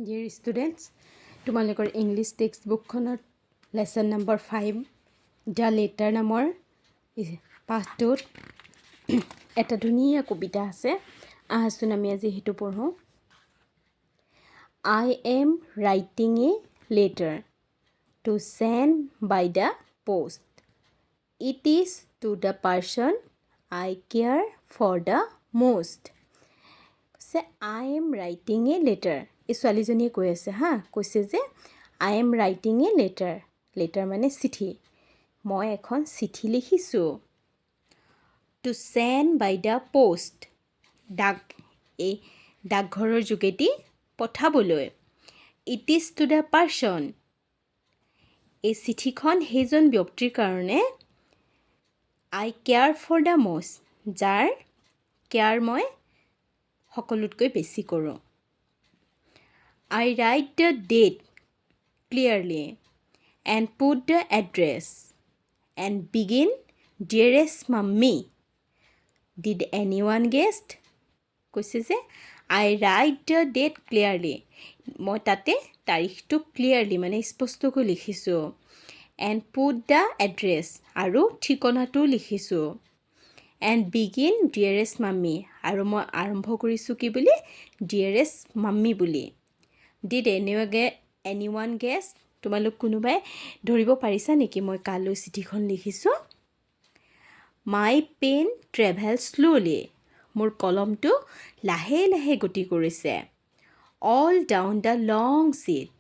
Dear students, তোমালোকৰ English text বুকখনত lesson number 5 the letter নামৰ পাঠটোত এটা ধুনীয়া কবিতা আছে। আহাচোন আমি আজি সেইটো পঢ়োঁ। I am writing a letter to send by the post. It is to the person I care for the most. Say I am writing a letter. এই ছোৱালীজনীয়ে কৈ আছে কৈছে যে I am writing a letter. Letter মানে চিঠি। মই এখন চিঠি লিখিছোঁ। To send by the post. ডাকঘৰৰ যোগেদি পঠাবলৈ। It is to the person. এই চিঠিখন সেইজন ব্যক্তিৰ কাৰণে I care for the most. যাৰ কেয়াৰ মই সকলোতকৈ বেছি কৰোঁ। I write the date clearly and put the address and begin, dearest mummy. Did anyone guess? কৈছে যে I write the date clearly. মই তাতে তাৰিখটো ক্লিয়াৰলি মানে স্পষ্টকৈ লিখিছোঁ। And put the address আৰু ঠিকনাটো লিখিছোঁ। And begin, dearest mummy. আৰু মই আৰম্ভ কৰিছোঁ কি বুলি? Dearest mummy বুলি। Did anyone guess? তোমালোক কোনোবাই ধৰিব পাৰিছা নেকি মই কালৈ চিঠিখন লিখিছোঁ? My pen travels slowly. মোৰ কলমটো লাহে লাহে গতি কৰিছে। All down the long sheet.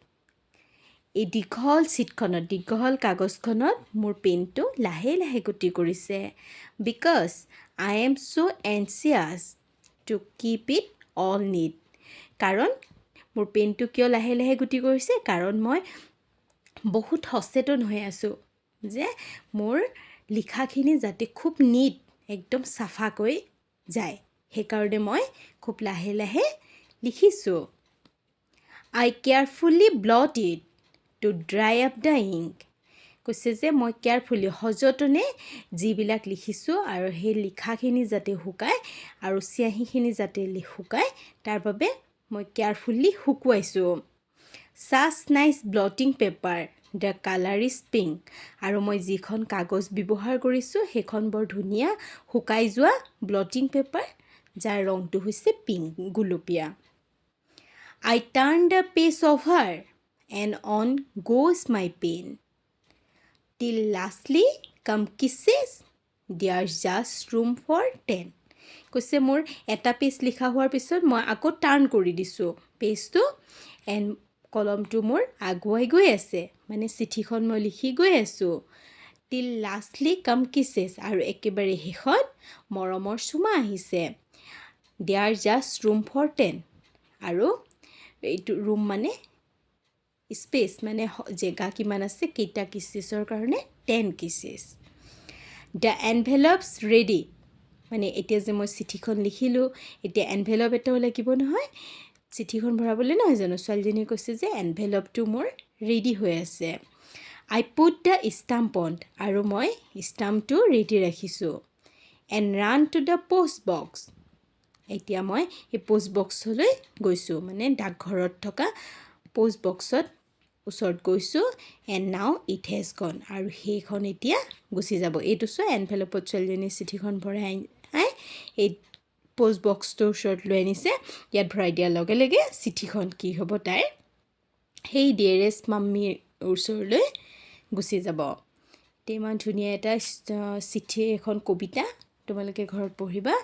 এই দীঘল কাগজখনত মোৰ পেনটো লাহে লাহে গতি কৰিছে। Because I am so anxious to keep it all neat. কাৰণ মোৰ পেনটো কিয় লাহে লাহে গতি কৰিছে? কাৰণ মই বহুত সচেতন হৈ আছোঁ যে মোৰ লিখাখিনি যাতে খুব নিট একদম চাফাকৈ যায়। সেইকাৰণে মই খুব লাহে লাহে লিখিছোঁ। I carefully blot it to dry up the ink. কৈছে যে মই কেয়াৰফুলি সযতনে যিবিলাক লিখিছোঁ আৰু সেই লিখাখিনি যাতে শুকায় আৰু চিয়াহীখিনি যাতে শুকায় তাৰ বাবে মই carefully শুকুৱাইছোঁ। Such nice blotting paper. The color is pink. আৰু মই যিখন কাগজ ব্যৱহাৰ কৰিছোঁ সেইখন বৰ ধুনীয়া শুকাই যোৱা ব্লটিং পেপাৰ যাৰ ৰংটো হৈছে পিংক গুলপীয়া। I turn the page over and on goes my pen. Till lastly come kisses. There's just room for 10. কৈছে মোৰ এটা পেজ লিখা হোৱাৰ পিছত মই আকৌ টাৰ্ণ কৰি দিছোঁ পেজটো এণ্ড কলমটো মোৰ আগুৱাই গৈ আছে মানে চিঠিখন মই লিখি গৈ আছোঁ। Till lastly come kisses. আৰু একেবাৰে শেষত মৰমৰ চুমা আহিছে। There's just room for 10. আৰু এইটো ৰুম মানে স্পেচ মানে জেগা কিমান আছে কেইটা কিছেছৰ কাৰণে 10 kisses. The envelopes ready. মানে এতিয়া যে মই চিঠিখন লিখিলোঁ এতিয়া এনভেলপ এটাও লাগিব নহয় চিঠিখন ভৰাবলৈ নহয় জানো ছোৱালীজনীয়ে কৈছে যে এনভেলপটো মোৰ ৰেডি হৈ আছে। I put the stamp on. আৰু মই ষ্টাম্পটো ৰেডি ৰাখিছোঁ। And run to the post box. এতিয়া মই এই পোষ্ট বক্সলৈ গৈছোঁ মানে ডাকঘৰত থকা পোষ্ট বক্সত ওচৰত গৈছোঁ এণ্ড নাও ইট হেজ গন আৰু সেইখন এতিয়া গুচি যাব। এইটো চোৱা এনভেলপত ছোৱালীজনীয়ে চিঠিখন ভৰাই এই পোষ্ট বক্সটোৰ ওচৰত লৈ আনিছে। ইয়াত ভৰাই দিয়াৰ লগে লগে চিঠিখন কি হ'ব তাইৰ সেই ডিয়েৰেষ্ট মাম্মীৰ ওচৰলৈ গুচি যাব। এতিয়া ইমান ধুনীয়া এটা চিঠি এখন কবিতা তোমালোকে ঘৰত পঢ়িবা।